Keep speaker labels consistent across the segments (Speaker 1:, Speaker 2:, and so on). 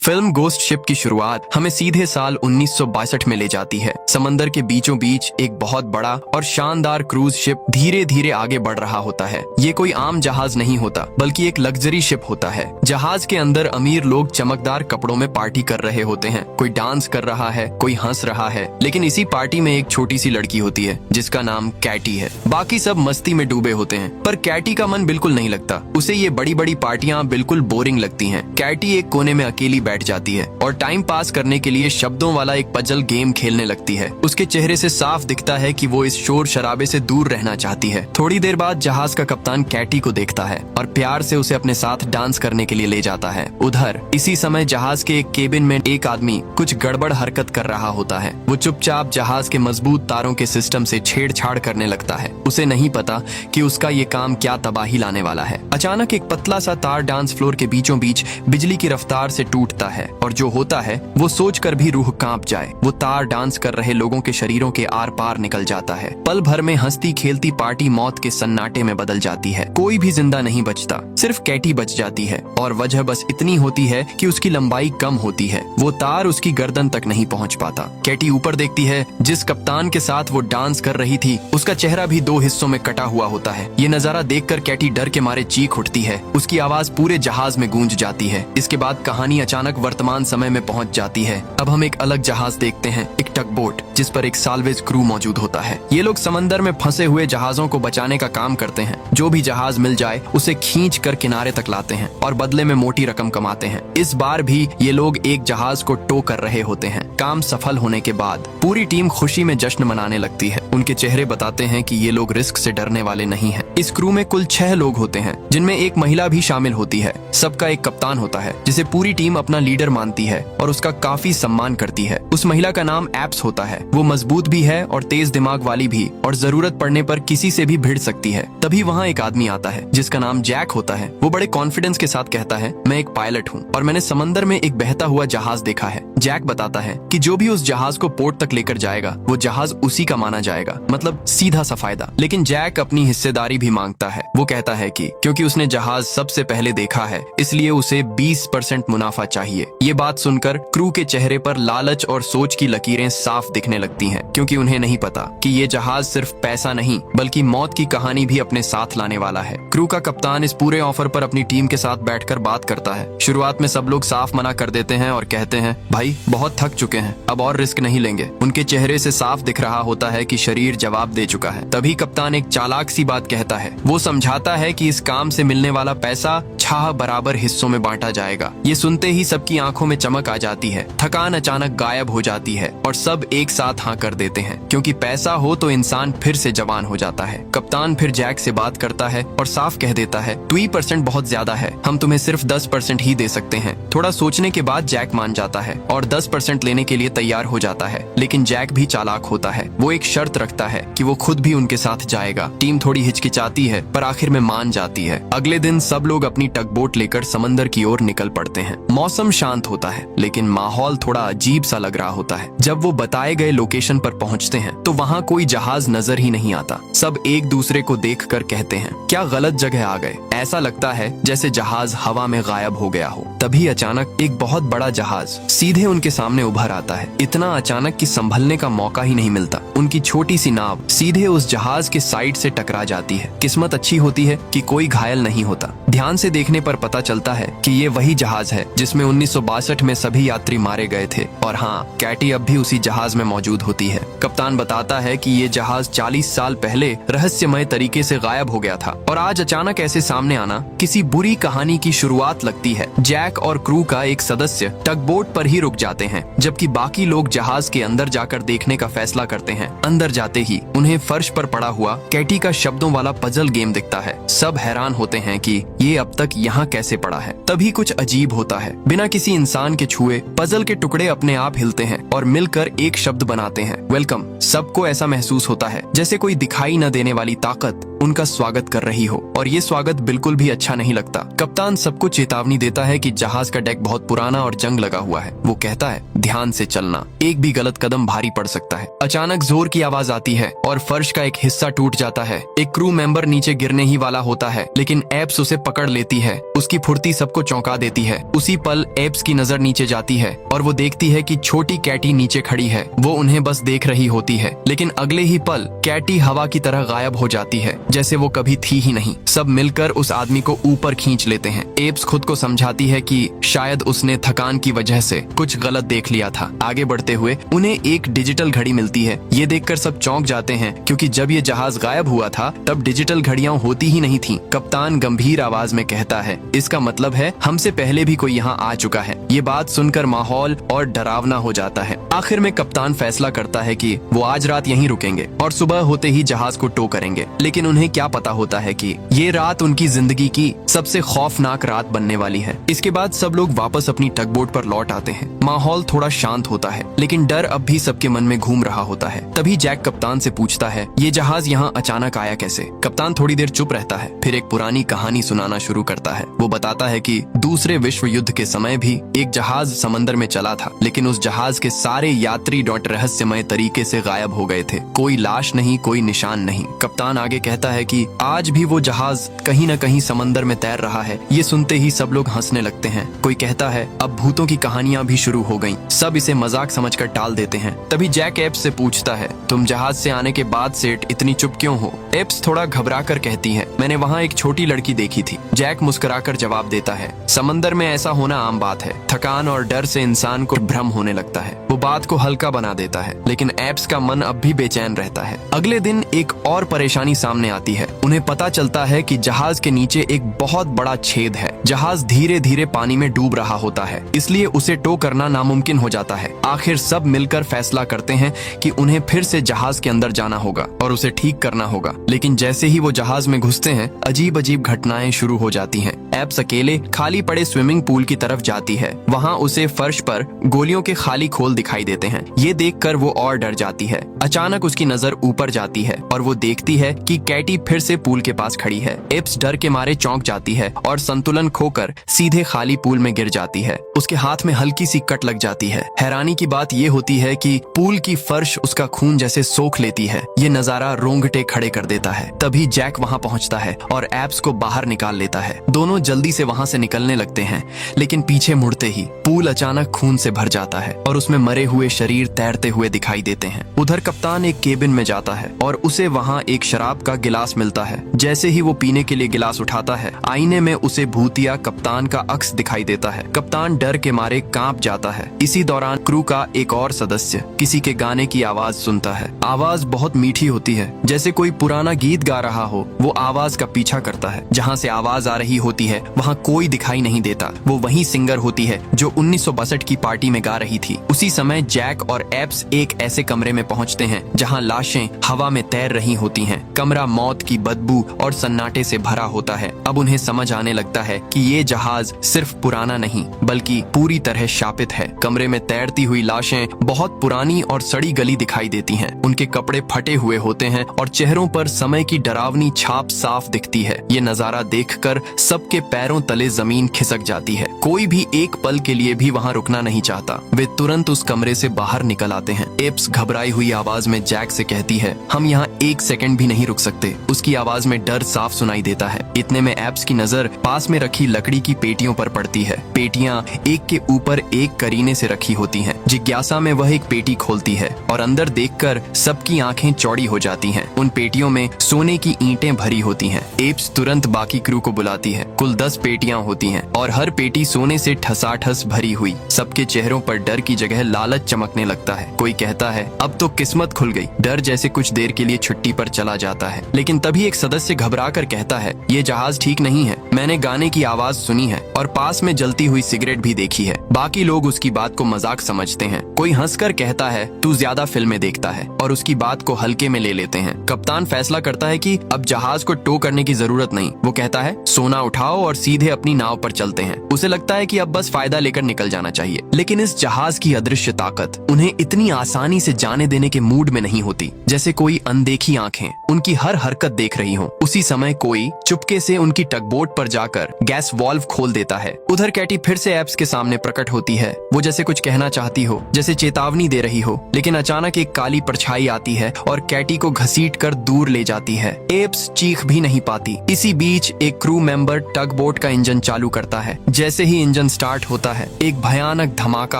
Speaker 1: Film ghost ship की शुरुआत हमें सीधे साल 1962 में ले जाती है। समंदर के बीचों बीच एक बहुत बड़ा और शानदार क्रूज शिप धीरे धीरे आगे बढ़ रहा होता है। ये कोई आम जहाज नहीं होता, बल्कि एक लग्जरी शिप होता है। जहाज के अंदर अमीर लोग चमकदार कपड़ों में पार्टी कर रहे होते हैं। कोई डांस कर रहा है, कोई हंस रहा है, लेकिन इसी पार्टी में एक छोटी सी लड़की होती है जिसका नाम कैटी है। बाकी सब मस्ती में डूबे होते हैं, पर कैटी का मन बिल्कुल नहीं लगता। उसे ये बड़ी बड़ी पार्टियां बिल्कुल बोरिंग लगती हैं। कैटी एक कोने में अकेली बैठ जाती है और टाइम पास करने के लिए शब्दों वाला एक पजल गेम खेलने लगती है। उसके चेहरे से साफ दिखता है कि वो इस शोर शराबे से दूर रहना चाहती है। थोड़ी देर बाद जहाज का कप्तान कैटी को देखता है और प्यार से उसे अपने साथ डांस करने के लिए ले जाता है। उधर इसी समय जहाज के एक केबिन में एक आदमी कुछ गड़बड़ हरकत कर रहा होता है। वो चुपचाप जहाज के मजबूत तारों के सिस्टम से छेड़छाड़ करने लगता है। उसे नहीं पता कि उसका ये काम क्या तबाही लाने वाला है। अचानक एक पतला सा तार डांस फ्लोर के बीचों बीच बिजली की रफ्तार से टूटता है और जो होता है वो सोचकर भी रूह कांप जाए। वो तार डांस कर रहे लोगों के शरीरों के आर पार निकल जाता है। पल भर में हंसती खेलती पार्टी मौत के सन्नाटे में बदल जाती है। कोई भी जिंदा नहीं बचता, सिर्फ कैटी बच जाती है और वजह बस इतनी होती है कि उसकी लंबाई कम होती है। वो तार उसकी गर्दन तक नहीं पहुंच पाता। कैटी ऊपर देखती है। जिस कप्तान के साथ वो डांस कर रही थी उसका चेहरा भी दो हिस्सों में कटा हुआ होता है। ये नजारा देखकर कैटी डर के मारे चीख उठती है। उसकी आवाज पूरे जहाज में गूंज जाती है। इसके बाद कहानी अचानक वर्तमान समय में पहुंच जाती है। अब हम एक अलग जहाज देखते हैं, एक टग बोट जिस पर एक साल्वेज क्रू मौजूद होता है। ये लोग समंदर में फंसे हुए जहाजों को बचाने का काम करते हैं। जो भी जहाज मिल जाए उसे खींच कर किनारे तक लाते हैं और बदले में मोटी रकम कमाते हैं। इस बार भी ये लोग एक जहाज को टो कर रहे होते हैं। काम सफल होने के बाद पूरी टीम खुशी में जश्न मनाने लगती है। उनके चेहरे बताते हैं कि ये लोग रिस्क से डरने वाले नहीं हैं। इस क्रू में कुल 6 लोग होते हैं, जिनमें एक महिला भी शामिल होती है। सबका एक कप्तान होता है जिसे पूरी टीम अपना लीडर मानती है और उसका काफी सम्मान करती है। उस महिला का नाम एप्स होता है। वो मजबूत भी है और तेज दिमाग वाली भी, और जरूरत पड़ने पर किसी से भी भिड़ सकती है। तभी वहाँ एक आदमी आता है जिसका नाम जैक होता है। वो बड़े कॉन्फिडेंस के साथ कहता है, मैं एक पायलट हूँ और मैंने समंदर में एक बहता हुआ जहाज देखा है। जैक बताता है कि जो भी उस जहाज को पोर्ट तक लेकर जाएगा वो जहाज उसी का माना जाएगा, मतलब सीधा सा फायदा। लेकिन जैक अपनी हिस्सेदारी भी मांगता है। वो कहता है कि क्योंकि उसने जहाज सबसे पहले देखा है इसलिए उसे 20% मुनाफा चाहिए। ये बात सुनकर क्रू के चेहरे पर लालच और सोच की लकीरें साफ दिखने लगती हैं, क्योंकि उन्हें नहीं पता कि ये जहाज सिर्फ पैसा नहीं बल्कि मौत की कहानी भी अपने साथ लाने वाला है। क्रू का कप्तान इस पूरे ऑफर पर अपनी टीम के साथ बैठकर बात करता है। शुरुआत में सब लोग साफ मना कर देते हैं और कहते हैं, भाई बहुत थक चुके हैं, अब और रिस्क नहीं लेंगे। उनके चेहरे से साफ दिख रहा होता है कि शरीर जवाब दे चुका है। तभी कप्तान एक चालाक सी बात कहता है। वो समझाता है कि इस काम से मिलने वाला पैसा 6 बराबर हिस्सों में बांटा जाएगा। ये सुनते ही सबकी आंखों में चमक आ जाती है। थकान अचानक गायब हो जाती है और सब एक साथ हाँ कर देते हैं, क्योंकि पैसा हो तो इंसान फिर से जवान हो जाता है। कप्तान फिर जैक से बात करता है और साफ कह देता है, 20% बहुत ज्यादा है, हम तुम्हें सिर्फ 10% ही दे सकते हैं। थोड़ा सोचने के बाद जैक मान जाता है और 10% लेने के लिए तैयार हो जाता है। लेकिन जैक भी चालाक होता है। वो एक शर्त रखता है कि वो खुद भी उनके साथ जाएगा। टीम थोड़ी हिचकिचाती है पर आखिर में मान जाती है। अगले दिन सब लोग अपनी टग बोट लेकर समंदर की ओर निकल पड़ते हैं। मौसम शांत होता है लेकिन माहौल थोड़ा अजीब सा लग रहा होता है। जब वो बताए गए लोकेशन पर पहुंचते हैं तो वहाँ कोई जहाज नजर ही नहीं आता। सब एक दूसरे को देखकर कहते हैं, क्या गलत जगह आ गए। ऐसा लगता है जैसे जहाज हवा में गायब हो गया हो। तभी अचानक एक बहुत बड़ा जहाज सीधे उनके सामने उभर आता है। इतना अचानक कि संभलने का मौका ही नहीं मिलता। उनकी छोटी सी नाव सीधे उस जहाज के साइड से टकरा जाती है। किस्मत अच्छी होती है कि कोई घायल नहीं होता। ध्यान से देखने पर पता चलता है कि ये वही जहाज है जिसमें 1962 में सभी यात्री मारे गए थे। और हाँ, कैटी अब भी उसी जहाज में मौजूद होती है। कप्तान बताता है कि ये जहाज 40 साल पहले रहस्यमय तरीके से गायब हो गया था और आज अचानक ऐसे सामने आना किसी बुरी कहानी की शुरुआत लगती है। जैक और क्रू का एक सदस्य टग बोट पर ही रुक जाते हैं, जबकि बाकी लोग जहाज के अंदर जाकर देखने का फैसला करते हैं। अंदर जाते ही उन्हें फर्श पर पड़ा हुआ कैटी का शब्दों वाला पजल गेम दिखता है। सब हैरान होते हैं कि ये अब तक यहाँ कैसे पड़ा है। तभी कुछ अजीब होता है। बिना किसी इंसान के छुए पजल के टुकड़े अपने आप हिलते हैं और मिलकर एक शब्द बनाते हैं, वेलकम। सबको ऐसा महसूस होता है जैसे कोई दिखाई न देने वाली ताकत उनका स्वागत कर रही हो, और ये स्वागत बिल्कुल भी अच्छा नहीं लगता। कप्तान सबको चेतावनी देता है कि जहाज का डेक बहुत पुराना और जंग लगा हुआ है। वो कहता है, ध्यान से चलना, एक भी गलत कदम भारी पड़ सकता है। अचानक जोर की आवाज आती है और फर्श का एक हिस्सा टूट जाता है। एक क्रू मेंबर नीचे गिरने ही वाला होता है, लेकिन एप्स उसे पकड़ लेती है। उसकी फुर्ती सबको चौंका देती है। उसी पल एप्स की नजर नीचे जाती है और वो देखती है कि छोटी कैटी नीचे खड़ी है। वो उन्हें बस देख रही होती है, लेकिन अगले ही पल कैटी हवा की तरह गायब हो जाती है, जैसे वो कभी थी ही नहीं। सब मिलकर उस आदमी को ऊपर खींच लेते हैं। एप्स खुद को समझाती है कि शायद उसने थकान की वजह से कुछ गलत देख लिया था। आगे बढ़ते हुए उन्हें एक डिजिटल घड़ी मिलती है। ये देखकर सब चौंक जाते हैं, क्योंकि जब ये जहाज गायब हुआ था तब डिजिटल घड़ियां होती ही नहीं थीं। कप्तान गंभीर आवाज में कहता है, इसका मतलब है हमसे पहले भी कोई यहाँ आ चुका है। ये बात सुनकर माहौल और डरावना हो जाता है। आखिर में कप्तान फैसला करता है कि वो आज रात यहीं रुकेंगे और सुबह होते ही जहाज को टो करेंगे। लेकिन उन्हें क्या पता होता है कि ये रात उनकी जिंदगी की सबसे खौफनाक रात बनने वाली है। इसके बाद सब लोग वापस अपनी टगबोट पर लौट आते हैं। माहौल थोड़ा शांत होता है, लेकिन डर अब भी सबके मन में घूम रहा होता है। तभी जैक कप्तान से पूछता है, ये जहाज यहाँ अचानक आया कैसे? कप्तान थोड़ी देर चुप रहता है, फिर एक पुरानी कहानी सुनाना शुरू करता है। वो बताता है कि दूसरे विश्व युद्ध के समय भी एक जहाज समंदर में चला था, लेकिन उस जहाज के सारे यात्री रहस्यमय तरीके से गायब हो गए थे। कोई लाश नहीं, कोई निशान नहीं। कप्तान आगे कहता है कि आज भी वो जहाज कहीं न कहीं समंदर में तैर रहा है। ये सुनते ही सब लोग हंसने लगते हैं। कोई कहता है अब भूतों की कहानियां भी शुरू हो गईं। सब इसे मजाक समझकर टाल देते हैं। तभी जैक एप्स से पूछता है, तुम जहाज से आने के बाद सेठ इतनी चुप क्यों हो? एप्स थोड़ा घबरा कर कहती है, मैंने वहाँ एक छोटी लड़की देखी थी। जैक मुस्कुराकर जवाब देता है, समंदर में ऐसा होना आम बात है। थकान और डर से इंसान को भ्रम होने लगता है। वो बात को हल्का बना देता है, लेकिन एप्स का मन अब भी बेचैन रहता है। अगले दिन एक और परेशानी सामने आती है। उन्हें पता चलता है कि जहाज के नीचे एक बहुत बड़ा छेद है। जहाज धीरे धीरे पानी में डूब रहा होता है, इसलिए उसे टो करना नामुमकिन हो जाता है। आखिर सब मिलकर फैसला करते हैं कि उन्हें फिर से जहाज के अंदर जाना होगा और उसे ठीक करना होगा। लेकिन जैसे ही वो जहाज में घुसते हैं, अजीब अजीब घटनाएं शुरू हो जाती हैं। एप्स अकेले खाली पड़े स्विमिंग पूल की तरफ जाती है। वहाँ उसे फर्श पर गोलियों के खाली खोल दिखाई देते हैं। ये देखकर वो और डर जाती है। अचानक उसकी नजर ऊपर जाती है और वो देखती है कि कैटी फिर से पूल के पास खड़ी है। एप्स डर के मारे चौंक जाती है और संतुलन खोकर सीधे खाली पूल में गिर जाती है। उसके हाथ में हल्की सी कट लग जाती है। हैरानी की बात ये होती है कि पूल की फर्श उसका खून जैसे सोख लेती है। ये नजारा रोंगटे खड़े कर देता है। तभी जैक वहाँ पहुँचता है और एप्स को बाहर निकाल लेता है। दोनों जल्दी से वहाँ से निकलने लगते हैं, लेकिन पीछे मुड़ते ही पूल अचानक खून से भर जाता है और उसमें मरे हुए शरीर तैरते हुए दिखाई देते हैं। उधर कप्तान एक केबिन में जाता है और उसे वहाँ एक शराब का गिलास मिलता है। जैसे ही वो पीने के लिए गिलास उठाता है, आईने में उसे भूतिया कप्तान का अक्स दिखाई देता है। कप्तान डर के मारे कांप जाता है। इसी दौरान क्रू का एक और सदस्य किसी के गाने की आवाज सुनता है। आवाज बहुत मीठी होती है, जैसे कोई पुराना गीत गा रहा हो। वो आवाज का पीछा करता है। जहाँ से आवाज आ रही होती है वहाँ कोई दिखाई नहीं देता। वो वही सिंगर होती है जो 1962 की पार्टी में गा रही थी। उसी समय जैक और एप्स एक ऐसे कमरे में पहुंचते हैं जहां लाशें हवा में तैर रही होती हैं। कमरा मौत की बदबू और सन्नाटे से भरा होता है। अब उन्हें समझ आने लगता है कि ये जहाज सिर्फ पुराना नहीं बल्कि पूरी तरह शापित है। कमरे में तैरती हुई लाशें बहुत पुरानी और सड़ी गली दिखाई देती हैं। उनके कपड़े फटे हुए होते हैं और चेहरों पर समय की डरावनी छाप साफ दिखती है। ये नजारा देखकर सबके पैरों तले जमीन खिसक जाती है। कोई भी एक पल के लिए भी वहाँ रुकना नहीं चाहता। वे तुरंत उस कमरे से बाहर निकल आते हैं। एप्स घबराई हुई आवाज में जैक से कहती है, हम यहाँ एक सेकंड भी नहीं रुक सकते। उसकी आवाज में डर साफ सुनाई देता है। इतने में एप्स की नजर पास में रखी लकड़ी की पेटियों पर पड़ती है। पेटियां एक के ऊपर एक करीने से रखी होती हैं। जिज्ञासा में वह एक पेटी खोलती है और अंदर देखकर सबकी आंखें चौड़ी हो जाती हैं। उन पेटियों में सोने की ईंटें भरी होती हैं। एप्स तुरंत बाकी क्रू को बुलाती है। कुल 10 पेटियां होती हैं और हर पेटी सोने से ठसाठस भरी हुई। सबके चेहरों पर डर की जगह लालच चमकने लगता है। कोई कहता है अब तो किस्मत खुल गई। डर जैसे कुछ देर के लिए छुट्टी पर चला जाता है। लेकिन तभी एक सदस्य घबरा कर कहता है, ये जहाज ठीक नहीं है। मैंने गाने की आवाज सुनी है और पास में जलती हुई सिगरेट भी देखी है। बाकी लोग उसकी बात को मजाक समझते हैं। कोई हंसकर कहता है, तू ज्यादा फिल्में देखता है, और उसकी बात को हल्के में ले लेते हैं। कप्तान फैसला करता है कि अब जहाज को टो करने की जरूरत नहीं। वो कहता है, सोना उठाओ और सीधे अपनी नाव पर चलते हैं। उसे लगता है कि अब बस फायदा लेकर निकल जाना चाहिए। लेकिन इस जहाज की अदृश्य ताकत उन्हें इतनी आसानी से जाने देने के मूड में नहीं होती। जैसे कोई अनदेखी आंखें उनकी हर हरकत देख रही हो। उसी समय कोई चुपके से उनकी टगबोट पर जाकर गैस वाल्व खोल देता है। उधर कैटी फिर से एप्स के सामने प्रकट होती है। वो जैसे कुछ कहना चाहती हो, जैसे चेतावनी दे रही हो, लेकिन अचानक एक काली परछाई आती है और कैटी को घसीटकर दूर ले जाती है। एप्स चीख भी नहीं पाती। इसी बीच एक क्रू मेंबर टग बोट का इंजन चालू करता है। जैसे ही इंजन स्टार्ट होता है, एक भयानक धमाका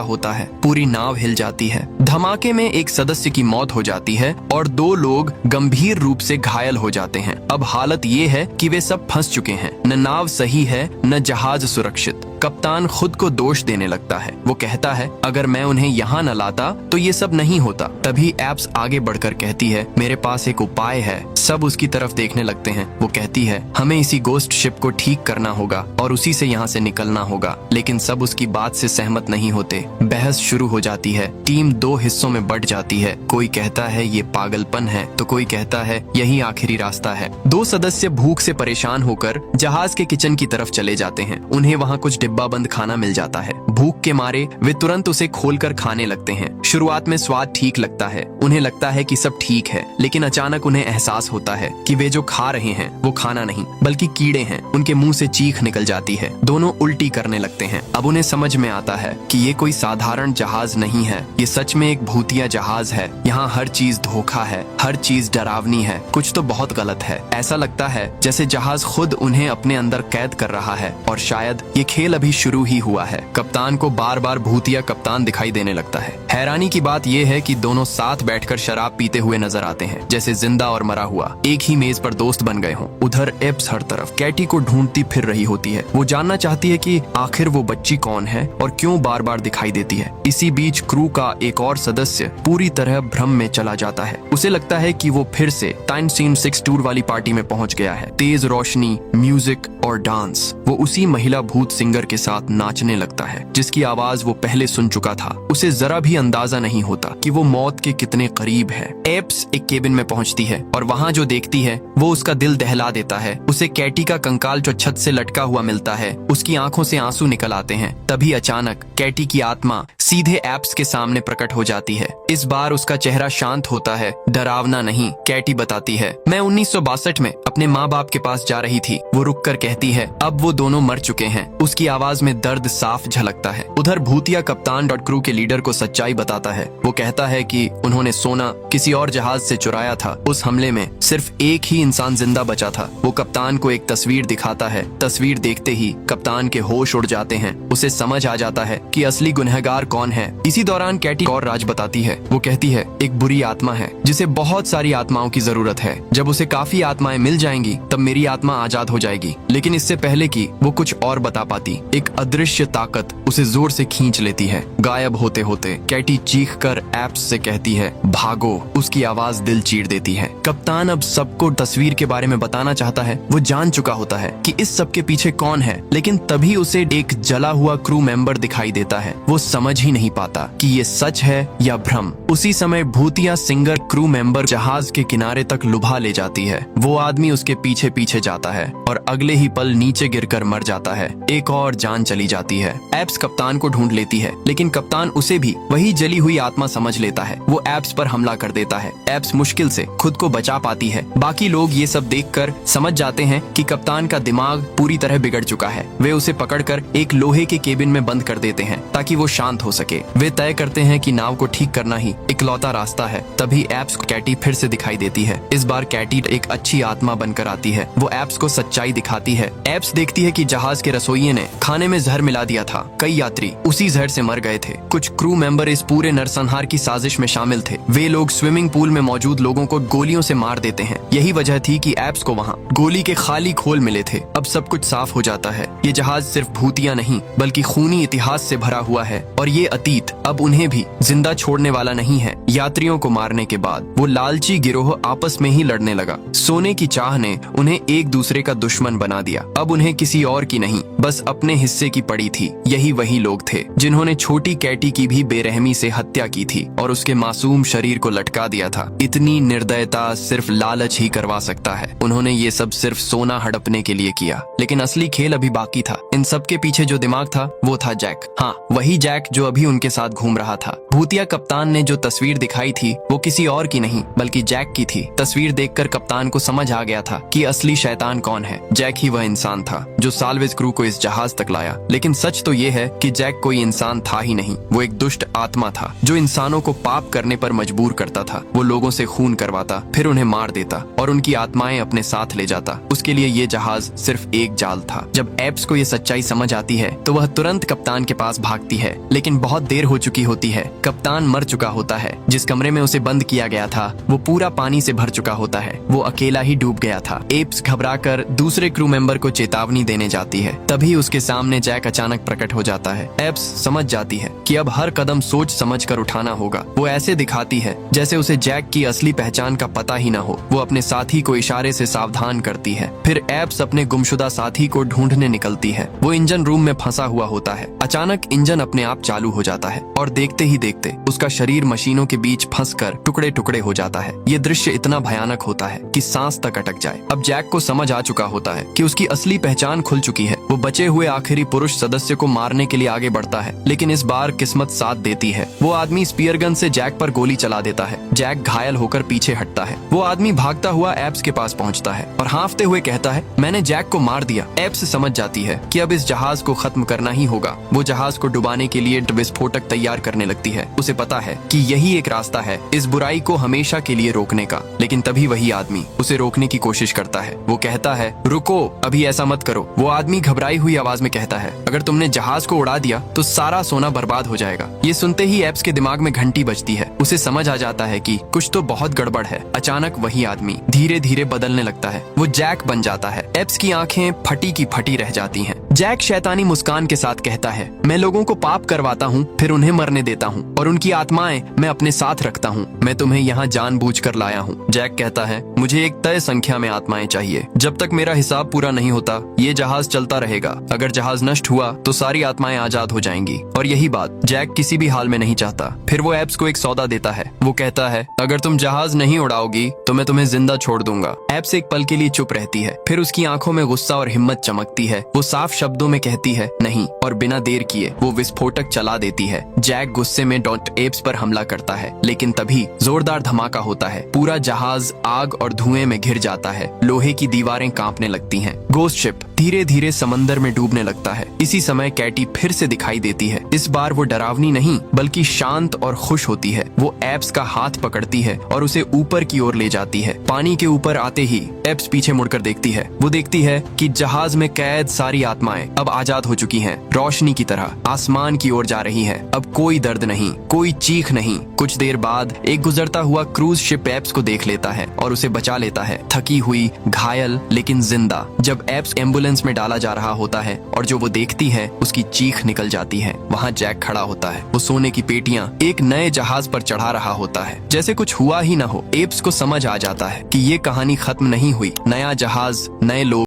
Speaker 1: होता है। पूरी नाव हिल जाती है। धमाके में एक सदस्य की मौत हो जाती है और 2 लोग गंभीर रूप से घायल हो जाते हैं। अब हालत ये है कि वे सब फंस चुके हैं। न नाव सही है, न जहाज सुरक्षित। कप्तान खुद को दोष देने लगता है। वो कहता है, अगर मैं उन्हें यहाँ न लाता तो ये सब नहीं होता। तभी एप्स आगे बढ़कर कहती है, मेरे पास एक उपाय है। सब उसकी तरफ देखने लगते हैं। वो कहती है, हमें इसी गोस्ट शिप को ठीक करना होगा और उसी से यहाँ से निकलना होगा। लेकिन सब उसकी बात से सहमत नहीं होते। बहस शुरू हो जाती है। टीम 2 हिस्सों में बंट जाती है। कोई कहता है ये पागलपन है, तो कोई कहता है यही आखिरी रास्ता है। 2 सदस्य भूख से परेशान होकर जहाज के किचन की तरफ चले जाते हैं। उन्हें वहाँ कुछ डिब्बा बंद खाना मिल जाता है। भूख के मारे वे तुरंत उसे खोलकर खाने लगते हैं। शुरुआत में स्वाद ठीक लगता है। उन्हें लगता है कि सब ठीक है, लेकिन अचानक उन्हें एहसास होता है कि वे जो खा रहे हैं वो खाना नहीं बल्कि कीड़े हैं। उनके मुंह से चीख निकल जाती है। दोनों उल्टी करने लगते हैं। अब उन्हें समझ में आता है कि ये कोई साधारण जहाज नहीं है, ये सच में एक भूतिया जहाज है। यहाँ हर चीज धोखा है, हर चीज डरावनी है। कुछ तो बहुत गलत है। ऐसा लगता है जैसे जहाज खुद उन्हें अपने अंदर कैद कर रहा है और शायद ये खेल अभी शुरू ही हुआ है। कप्तान को बार बार भूतिया कप्तान दिखाई देने लगता है। हैरानी की बात यह है कि दोनों साथ बैठकर शराब पीते हुए नजर आते हैं, जैसे जिंदा और मरा हुआ एक ही मेज पर दोस्त बन गए हों। उधर एप्स हर तरफ कैटी को ढूंढती फिर रही होती है। वो जानना चाहती है कि आखिर वो बच्ची कौन है और क्यों बार बार दिखाई देती है। इसी बीच क्रू का एक और सदस्य पूरी तरह भ्रम में चला जाता है। उसे लगता है कि वो फिर से टाइम सीन 6 टूर वाली पार्टी में पहुंच गया है। तेज रोशनी, म्यूजिक और डांस। वो उसी महिला भूत सिंगर के साथ नाचने लगता है जिसकी आवाज वो पहले सुन चुका था। उसे जरा भी अंदाजा नहीं होता कि वो मौत के कितने करीब है। एप्स एक केबिन में पहुंचती है और वहाँ जो देखती है वो उसका दिल दहला देता है। उसे कैटी का कंकाल जो छत से लटका हुआ मिलता है। उसकी आंखों से आंसू निकल आते हैं। तभी अचानक कैटी की आत्मा सीधे एप्स के सामने प्रकट हो जाती है। इस बार उसका चेहरा शांत होता है, डरावना नहीं। कैटी बताती है, मैं 1962 में अपने माँ बाप के पास जा रही थी। वो रुककर कहती है, अब वो दोनों मर चुके हैं। उसकी आवाज में दर्द साफ झलकता है। उधर भूतिया कप्तान क्रू के लीडर को सच्चाई बताता है। वो कहता है कि उन्होंने सोना किसी और जहाज से चुराया था। उस हमले में सिर्फ एक ही इंसान जिंदा बचा था। वो कप्तान को एक तस्वीर दिखाता है। तस्वीर देखते ही कप्तान के होश उड़ जाते हैं। उसे समझ आ जाता है कि असली गुनहगार कौन है। इसी दौरान कैटी और राज बताती है। वो कहती है, एक बुरी आत्मा है जिसे बहुत सारी आत्माओं की जरूरत है। जब उसे काफी आत्माएं मिल जाएंगी तब मेरी आत्मा आजाद हो जाएगी। लेकिन इससे पहले कि वो कुछ और बता पाती, एक अदृश्य ताकत उसे जोर से खींच लेती है। गायब होते होते कैटी चीखकर एप्स से कहती है, भागो। उसकी आवाज दिल चीर देती है। कप्तान अब सबको तस्वीर के बारे में बताना चाहता है। वो जान चुका होता है कि इस सब के पीछे कौन है, लेकिन तभी उसे एक जला हुआ क्रू मेंबर दिखाई देता है। वो समझ ही नहीं पाता कि ये सच है या भ्रम। उसी समय भूतिया सिंगर क्रू मेंबर जहाज के किनारे तक लुभा ले जाती है। वो आदमी उसके पीछे पीछे जाता है और अगले ही पल नीचे गिरकर मर जाता है। एक और जान चली जाती है। एप्स कप्तान को ढूंढ लेती है, लेकिन कप्तान उसे भी वही जली हुई आत्मा समझ लेता है। वो एप्स पर हमला कर देता है। एप्स मुश्किल से खुद को बचा पाती है। बाकी लोग ये सब देखकर समझ जाते हैं कि कप्तान का दिमाग पूरी तरह बिगड़ चुका है। वे उसे पकड़कर एक लोहे के केबिन में बंद कर देते हैं ताकि वो शांत हो सके। वे तय करते हैं कि नाव को ठीक करना ही इकलौता रास्ता है। तभी एप्स को कैटी फिर से दिखाई देती है। इस बार कैटी एक अच्छी आत्मा बनकर आती है। वो एप्स को सच्चाई दिखाती है। एप्स देखती है कि जहाज के रसोइये ने खाने में जहर मिला दिया था। कई यात्री उसी जहर से मर गए थे। कुछ क्रू मेंबर इस पूरे नरसंहार की साजिश में शामिल थे। वे लोग स्विमिंग पूल में मौजूद लोगों को गोलियों से मार देते हैं। यही वजह थी कि एप्स को वहाँ गोली के खाली खोल मिले थे। अब सब कुछ साफ हो जाता है। ये जहाज सिर्फ भूतिया नहीं बल्कि खूनी इतिहास से भरा हुआ है और ये अतीत अब उन्हें भी जिंदा छोड़ने वाला नहीं है। यात्रियों को मारने के बाद वो लालची गिरोह आपस में ही लड़ने लगा। सोने की चाह ने उन्हें एक दूसरे का दुश्मन बना दिया। अब उन्हें किसी और की नहीं, बस अपने हिस्से की पड़ी थी। यही वही लोग थे जिन्होंने छोटी कैटी की भी बेरहमी से हत्या की थी और उसके मासूम शरीर को लटका दिया था। इतनी निर्दयता सिर्फ लालच ही करवा सकता है। उन्होंने ये सब सिर्फ सोना हड़पने के लिए किया, लेकिन असली खेल अभी बाकी था। इन सब के पीछे जो दिमाग था वो था जैक। हाँ, वही जैक जो अभी उनके साथ घूम रहा था। भूतिया कप्तान ने जो तस्वीर दिखाई थी वो किसी और की नहीं बल्कि जैक की थी। तस्वीर देखकर कप्तान को समझ आ गया था कि असली शैतान कौन है। जैक ही वह इंसान था जो साल्वेज क्रू को इस जहाज तक लाया। लेकिन सच तो ये है कि जैक कोई इंसान था ही नहीं, वो एक दुष्ट आत्मा था जो इंसानों को पाप करने पर मजबूर करता था। वो लोगों से खून करवाता, फिर उन्हें मार देता और उनकी आत्माएं अपने साथ ले जाता। उसके लिए ये जहाज सिर्फ एक जाल था। जब एप्स को ये सच्चाई समझ आती है तो वह तुरंत कप्तान के पास भागती है, लेकिन बहुत देर हो चुकी होती है। कप्तान मर चुका होता है। जिस कमरे में उसे बंद किया गया था वो पूरा पानी से भर चुका होता है। वो अकेला ही डूब गया था। एप्स घबराकर दूसरे क्रू मेंबर को चेतावनी देने जाती है। तभी उसके सामने जैक अचानक प्रकट हो जाता है। एप्स समझ जाती है कि अब हर कदम सोच समझ कर उठाना होगा। वो ऐसे दिखाती है जैसे उसे जैक की असली पहचान का पता ही न हो। वो अपने साथी को इशारे से सावधान करती है। फिर एप्स अपने गुमशुदा साथी को ढूंढने निकलती है। वो इंजन रूम में फंसा हुआ होता है। अचानक इंजन अपने आप चालू हो जाता है और देखते ही देखते उसका शरीर मशीनों के बीच फंसकर टुकड़े टुकड़े हो जाता है। ये दृश्य इतना भयानक होता है कि सांस तक अटक जाए। अब जैक को समझ आ चुका होता है कि उसकी असली पहचान खुल चुकी है। वो बचे हुए आखिरी पुरुष सदस्य को मारने के लिए आगे बढ़ता है, लेकिन इस बार किस्मत साथ देती है। वो आदमी स्पीयर गन से जैक पर गोली चला देता है। जैक घायल होकर पीछे हटता है। वो आदमी भागता हुआ एप्स के पास पहुंचता है और हांफते हुए कहता है, मैंने जैक को मार दिया। एप्स समझ जाती है कि अब इस जहाज को खत्म करना ही होगा। वो जहाज को डुबाने के लिए विस्फोटक तैयार करने लगती है। उसे पता है कि यही एक रास्ता है इस बुराई को हमेशा के लिए रोकने का। लेकिन तभी वही आदमी उसे रोकने की कोशिश करता है। वो कहता है, रुको, अभी ऐसा मत करो। वो आदमी घबराई हुई आवाज में कहता है, अगर तुमने जहाज को उड़ा दिया तो सारा सोना बर्बाद हो जाएगा। ये सुनते ही एप्स के दिमाग में घंटी बजती है। उसे समझ आ जाता है कि कुछ तो बहुत गड़बड़ है। अचानक वही आदमी धीरे धीरे बदलने लगता है। वो जैक बन जाता है। एप्स की आंखें फटी की फटी रह जाती हैं। जैक शैतानी मुस्कान के साथ कहता है, मैं लोगों को पाप करवाता हूँ, फिर उन्हें मरने देता हूँ और उनकी आत्माएं मैं अपने साथ रखता हूँ। मैं तुम्हें यहाँ जानबूझकर लाया हूँ। जैक कहता है, मुझे एक तय संख्या में आत्माएं चाहिए। जब तक मेरा हिसाब पूरा नहीं होता ये जहाज चलता रहेगा। अगर जहाज नष्ट हुआ तो सारी आत्माएं आजाद हो जाएंगी। और यही बात जैक किसी भी हाल में नहीं चाहता। फिर वो एप्स को एक सौदा देता है। वो कहता है, अगर तुम जहाज नहीं उड़ाओगी तो मैं तुम्हें जिंदा छोड़ दूंगा। एप्स एक पल के लिए चुप रहती है। फिर उसकी आंखों में गुस्सा और हिम्मत चमकती है। वो साफ शब्दों में कहती है, नहीं, और बिना देर किए वो विस्फोटक चला देती है। जैक गुस्से में एप्स पर हमला करता है, लेकिन तभी जोरदार धमाका होता है। पूरा जहाज आग और धुएं में घिर जाता है। लोहे की दीवारें कांपने लगती हैं। गोस्ट शिप धीरे धीरे समंदर में डूबने लगता है। इसी समय कैटी फिर से दिखाई देती है। इस बार वो डरावनी नहीं बल्कि शांत और खुश होती है। वो एप्स का हाथ पकड़ती है और उसे ऊपर की ओर ले जाती है। पानी के ऊपर आते ही एप्स पीछे मुड़कर देखती है। वो देखती है कि जहाज में कैद सारी आत्माएं अब आजाद हो चुकी हैं। रोशनी की तरह आसमान की ओर जा रही हैं। अब कोई दर्द नहीं, कोई चीख नहीं। कुछ देर बाद एक गुजरता हुआ क्रूज शिप एप्स को देख लेता है और उसे बचा लेता है। थकी हुई, घायल लेकिन जिंदा। जब एप्स एम्बुलेंस में डाला जा रहा होता है और जो वो देखती है उसकी चीख निकल जाती है। वहाँ जैक खड़ा होता है। वो सोने की पेटियां एक नए जहाज पर चढ़ा रहा होता है, जैसे कुछ हुआ ही न हो। एप्स को समझ आ जाता है कि ये कहानी खत्म नहीं हुई। नया जहाज, नए लोग।